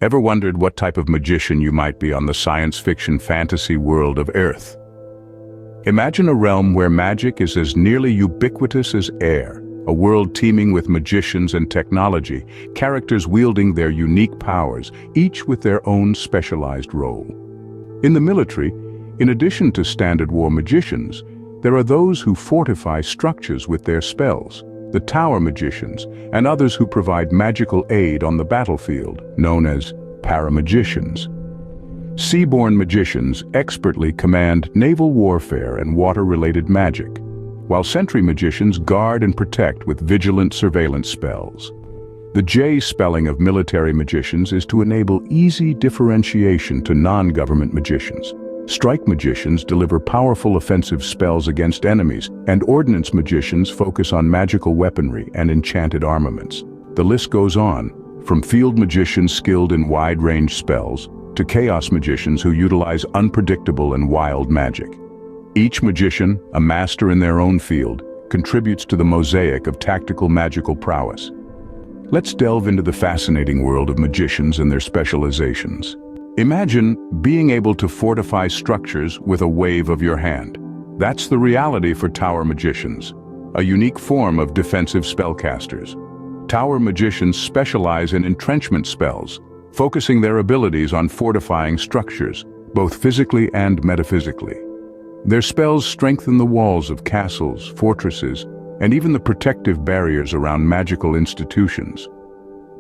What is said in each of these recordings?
Ever wondered what type of magician you might be on the science fiction fantasy world of Earth? Imagine a realm where magic is as nearly ubiquitous as air, a world teeming with magicians and technology, characters wielding their unique powers, each with their own specialized role. In the military, in addition to standard war magicians, there are those who fortify structures with their spells, the tower magicians, and others who provide magical aid on the battlefield, known as paramagicians. Seaborne magicians expertly command naval warfare and water-related magic, while sentry magicians guard and protect with vigilant surveillance spells. The J spelling of military magicians is to enable easy differentiation to non-government magicians. Strike magicians deliver powerful offensive spells against enemies, and ordnance magicians focus on magical weaponry and enchanted armaments. The list goes on, from field magicians skilled in wide-range spells, to chaos magicians who utilize unpredictable and wild magic. Each magician, a master in their own field, contributes to the mosaic of tactical magical prowess. Let's delve into the fascinating world of magicians and their specializations. Imagine being able to fortify structures with a wave of your hand. That's the reality for tower magicians, a unique form of defensive spellcasters. Tower magicians specialize in entrenchment spells, focusing their abilities on fortifying structures, both physically and metaphysically. Their spells strengthen the walls of castles, fortresses, and even the protective barriers around magical institutions.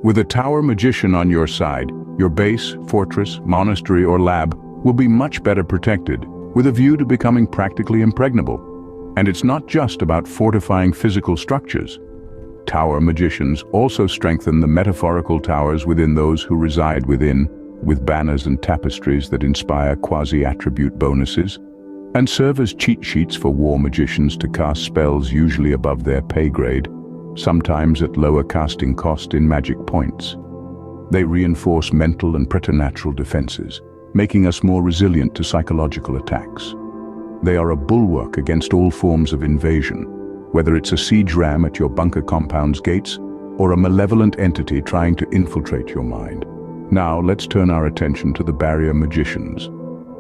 With a tower magician on your side, your base, fortress, monastery, or lab will be much better protected, with a view to becoming practically impregnable. And it's not just about fortifying physical structures. Tower magicians also strengthen the metaphorical towers within those who reside within, with banners and tapestries that inspire quasi-attribute bonuses, and serve as cheat sheets for war magicians to cast spells usually above their pay grade, sometimes at lower casting cost in magic points. They reinforce mental and preternatural defenses, making us more resilient to psychological attacks. They are a bulwark against all forms of invasion, whether it's a siege ram at your bunker compound's gates or a malevolent entity trying to infiltrate your mind. Now let's turn our attention to the barrier magicians.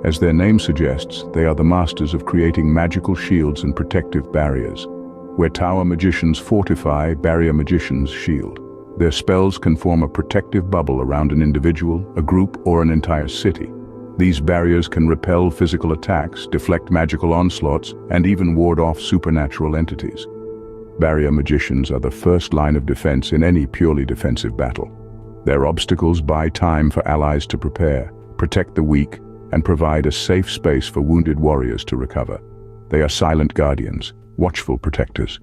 As their name suggests, they are the masters of creating magical shields and protective barriers. Where tower magicians fortify, barrier magicians shield. Their spells can form a protective bubble around an individual, a group, or an entire city. These barriers can repel physical attacks, deflect magical onslaughts, and even ward off supernatural entities. Barrier magicians are the first line of defense in any purely defensive battle. Their obstacles buy time for allies to prepare, protect the weak, and provide a safe space for wounded warriors to recover. They are silent guardians, watchful protectors.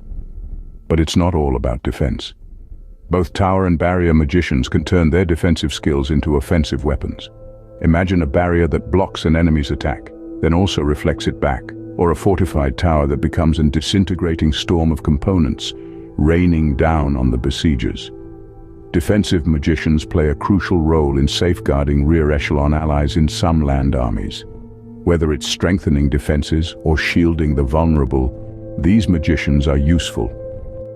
But it's not all about defense. Both tower and barrier magicians can turn their defensive skills into offensive weapons. Imagine a barrier that blocks an enemy's attack, then also reflects it back, or a fortified tower that becomes a disintegrating storm of components, raining down on the besiegers. Defensive magicians play a crucial role in safeguarding rear echelon allies in some land armies. Whether it's strengthening defenses or shielding the vulnerable, these magicians are useful.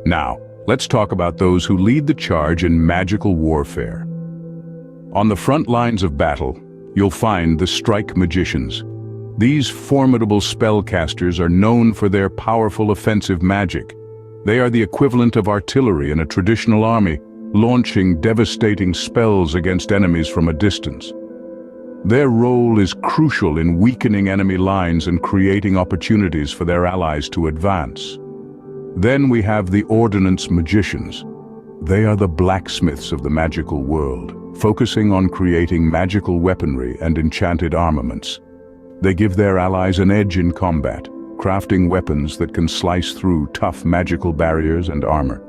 Now, let's talk about those who lead the charge in magical warfare. On the front lines of battle, you'll find the strike magicians. These formidable spellcasters are known for their powerful offensive magic. They are the equivalent of artillery in a traditional army, launching devastating spells against enemies from a distance. Their role is crucial in weakening enemy lines and creating opportunities for their allies to advance. Then we have the ordnance magicians. They are the blacksmiths of the magical world, focusing on creating magical weaponry and enchanted armaments. They give their allies an edge in combat, crafting weapons that can slice through tough magical barriers and armor.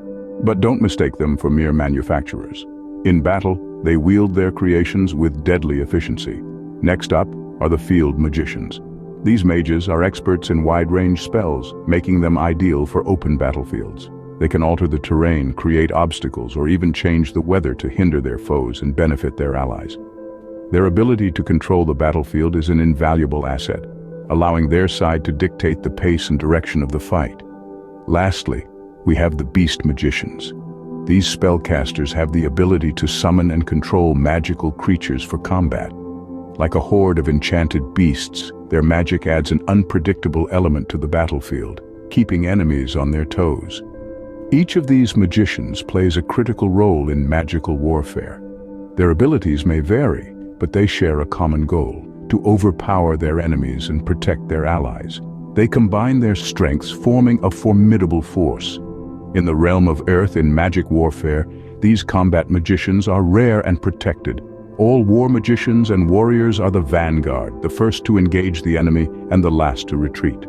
But don't mistake them for mere manufacturers. In battle, they wield their creations with deadly efficiency. Next up are the field magicians. These mages are experts in wide-range spells, making them ideal for open battlefields. They can alter the terrain, create obstacles, or even change the weather to hinder their foes and benefit their allies. Their ability to control the battlefield is an invaluable asset, allowing their side to dictate the pace and direction of the fight. Lastly, we have the beast magicians. These spellcasters have the ability to summon and control magical creatures for combat. Like a horde of enchanted beasts, their magic adds an unpredictable element to the battlefield, keeping enemies on their toes. Each of these magicians plays a critical role in magical warfare. Their abilities may vary, but they share a common goal: to overpower their enemies and protect their allies. They combine their strengths, forming a formidable force. In the realm of Earth in magic warfare, these combat magicians are rare and protected. All war magicians and warriors are the vanguard, the first to engage the enemy and the last to retreat.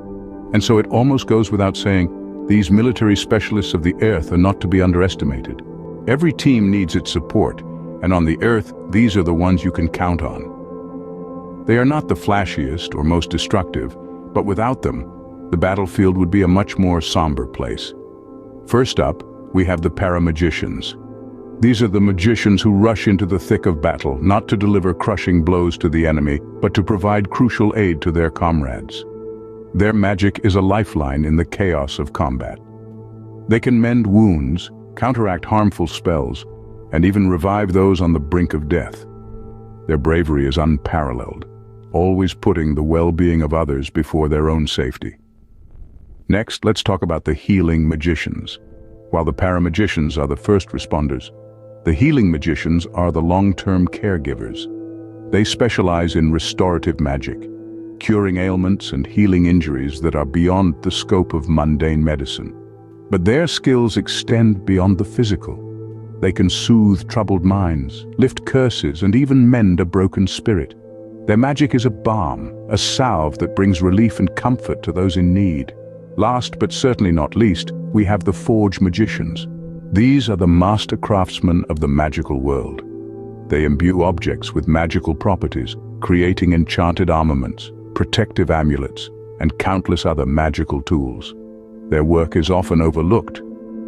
And so it almost goes without saying, these military specialists of the Earth are not to be underestimated. Every team needs its support, and on the Earth, these are the ones you can count on. They are not the flashiest or most destructive, but without them, the battlefield would be a much more somber place. First up, we have the paramagicians. These are the magicians who rush into the thick of battle, not to deliver crushing blows to the enemy, but to provide crucial aid to their comrades. Their magic is a lifeline in the chaos of combat. They can mend wounds, counteract harmful spells, and even revive those on the brink of death. Their bravery is unparalleled, always putting the well-being of others before their own safety. Next, let's talk about the healing magicians. While the paramagicians are the first responders, the healing magicians are the long-term caregivers. They specialize in restorative magic, curing ailments and healing injuries that are beyond the scope of mundane medicine. But their skills extend beyond the physical. They can soothe troubled minds, lift curses, and even mend a broken spirit. Their magic is a balm, a salve that brings relief and comfort to those in need. Last but certainly not least, we have the forge magicians. These are the master craftsmen of the magical world. They imbue objects with magical properties, creating enchanted armaments, protective amulets, and countless other magical tools. Their work is often overlooked,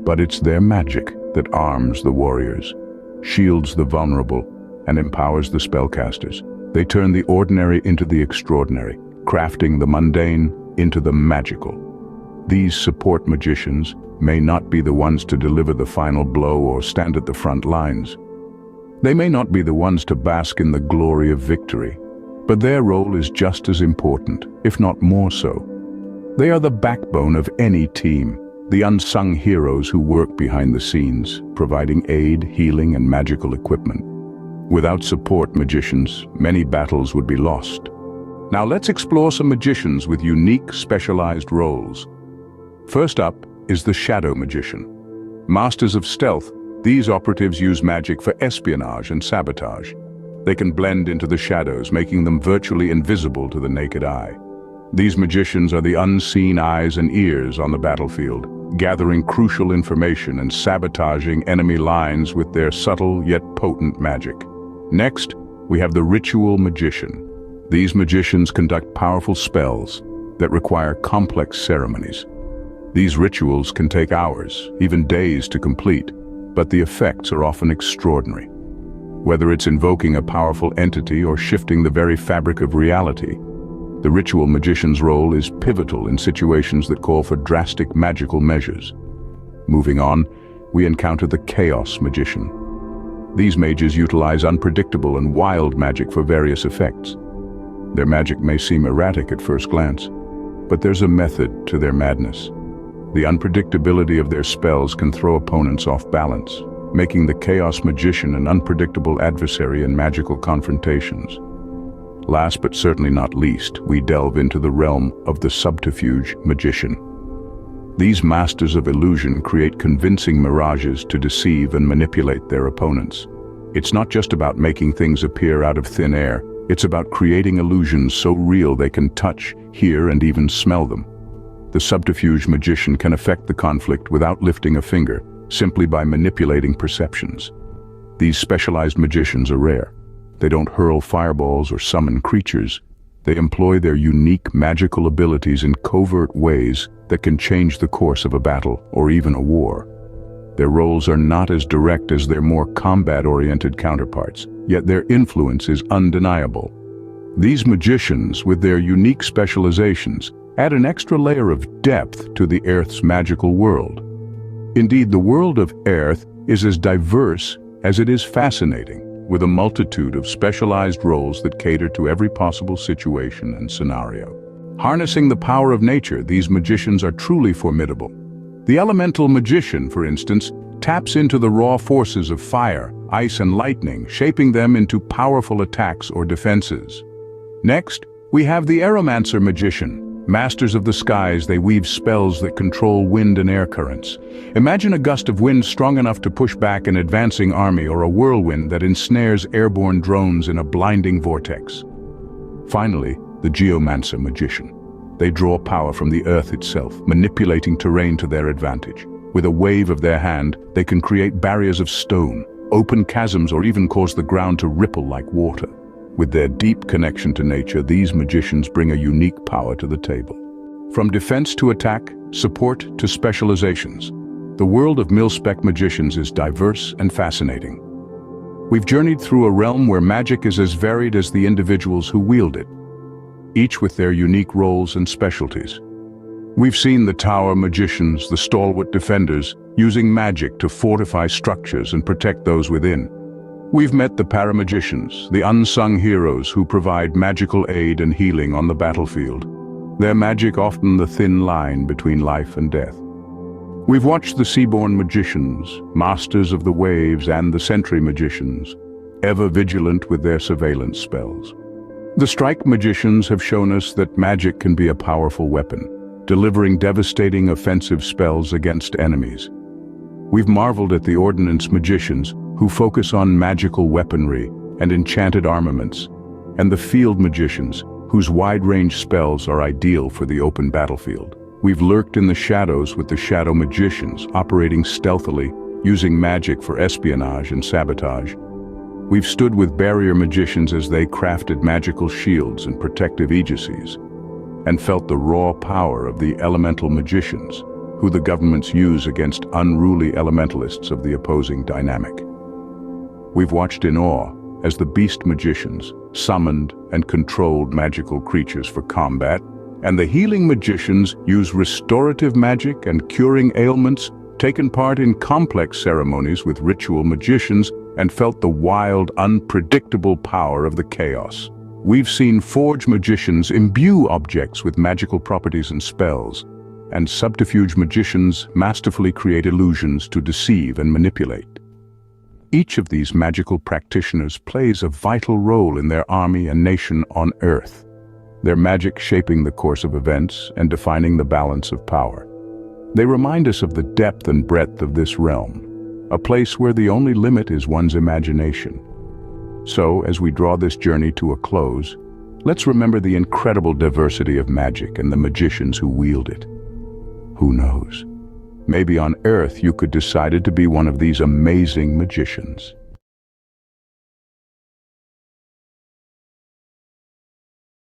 but it's their magic that arms the warriors, shields the vulnerable, and empowers the spellcasters. They turn the ordinary into the extraordinary, crafting the mundane into the magical. These support magicians may not be the ones to deliver the final blow or stand at the front lines. They may not be the ones to bask in the glory of victory, but their role is just as important, if not more so. They are the backbone of any team, the unsung heroes who work behind the scenes, providing aid, healing, and magical equipment. Without support magicians, many battles would be lost. Now let's explore some magicians with unique, specialized roles. First up is the shadow magician. Masters of stealth, these operatives use magic for espionage and sabotage. They can blend into the shadows, making them virtually invisible to the naked eye. These magicians are the unseen eyes and ears on the battlefield, gathering crucial information and sabotaging enemy lines with their subtle yet potent magic. Next, we have the ritual magician. These magicians conduct powerful spells that require complex ceremonies. These rituals can take hours, even days to complete, but the effects are often extraordinary. Whether it's invoking a powerful entity or shifting the very fabric of reality, the ritual magician's role is pivotal in situations that call for drastic magical measures. Moving on, we encounter the chaos magician. These mages utilize unpredictable and wild magic for various effects. Their magic may seem erratic at first glance, but there's a method to their madness. The unpredictability of their spells can throw opponents off balance, making the chaos magician an unpredictable adversary in magical confrontations. Last but certainly not least, we delve into the realm of the subterfuge magician. These masters of illusion create convincing mirages to deceive and manipulate their opponents. It's not just about making things appear out of thin air, it's about creating illusions so real they can touch, hear, and even smell them. The subterfuge magician can affect the conflict without lifting a finger, simply by manipulating perceptions. These specialized magicians are rare. They don't hurl fireballs or summon creatures. They employ their unique magical abilities in covert ways that can change the course of a battle or even a war. Their roles are not as direct as their more combat-oriented counterparts, yet their influence is undeniable. These magicians, with their unique specializations, add an extra layer of depth to the Earth's magical world. Indeed, the world of Earth is as diverse as it is fascinating, with a multitude of specialized roles that cater to every possible situation and scenario. Harnessing the power of nature, these magicians are truly formidable. The elemental magician, for instance, taps into the raw forces of fire, ice, and lightning, shaping them into powerful attacks or defenses. Next, we have the aeromancer magician. Masters of the skies, they weave spells that control wind and air currents. Imagine a gust of wind strong enough to push back an advancing army, or a whirlwind that ensnares airborne drones in a blinding vortex. Finally, the geomancer magician. They draw power from the earth itself, manipulating terrain to their advantage. With a wave of their hand, they can create barriers of stone, open chasms, or even cause the ground to ripple like water. With their deep connection to nature, these magicians bring a unique power to the table. From defense to attack, support to specializations, the world of mil-spec magicians is diverse and fascinating. We've journeyed through a realm where magic is as varied as the individuals who wield it, each with their unique roles and specialties. We've seen the tower magicians, the stalwart defenders, using magic to fortify structures and protect those within. We've met the paramagicians, the unsung heroes who provide magical aid and healing on the battlefield. Their magic often the thin line between life and death. We've watched the seaborne magicians, masters of the waves, and the sentry magicians, ever vigilant with their surveillance spells. The strike magicians have shown us that magic can be a powerful weapon, delivering devastating offensive spells against enemies. We've marveled at the ordnance magicians, who focus on magical weaponry and enchanted armaments, and the field magicians, whose wide-range spells are ideal for the open battlefield. We've lurked in the shadows with the shadow magicians, operating stealthily, using magic for espionage and sabotage. We've stood with barrier magicians as they crafted magical shields and protective aegis, and felt the raw power of the elemental magicians, who the governments use against unruly elementalists of the opposing dynamic. We've watched in awe as the beast magicians summoned and controlled magical creatures for combat, and the healing magicians use restorative magic and curing ailments, taken part in complex ceremonies with ritual magicians, and felt the wild, unpredictable power of the chaos. We've seen forge magicians imbue objects with magical properties and spells, and subterfuge magicians masterfully create illusions to deceive and manipulate. Each of these magical practitioners plays a vital role in their army and nation on Earth, their magic shaping the course of events and defining the balance of power. They remind us of the depth and breadth of this realm, a place where the only limit is one's imagination. So, as we draw this journey to a close, let's remember the incredible diversity of magic and the magicians who wield it. Who knows? Maybe on Earth you could decide to be one of these amazing magicians.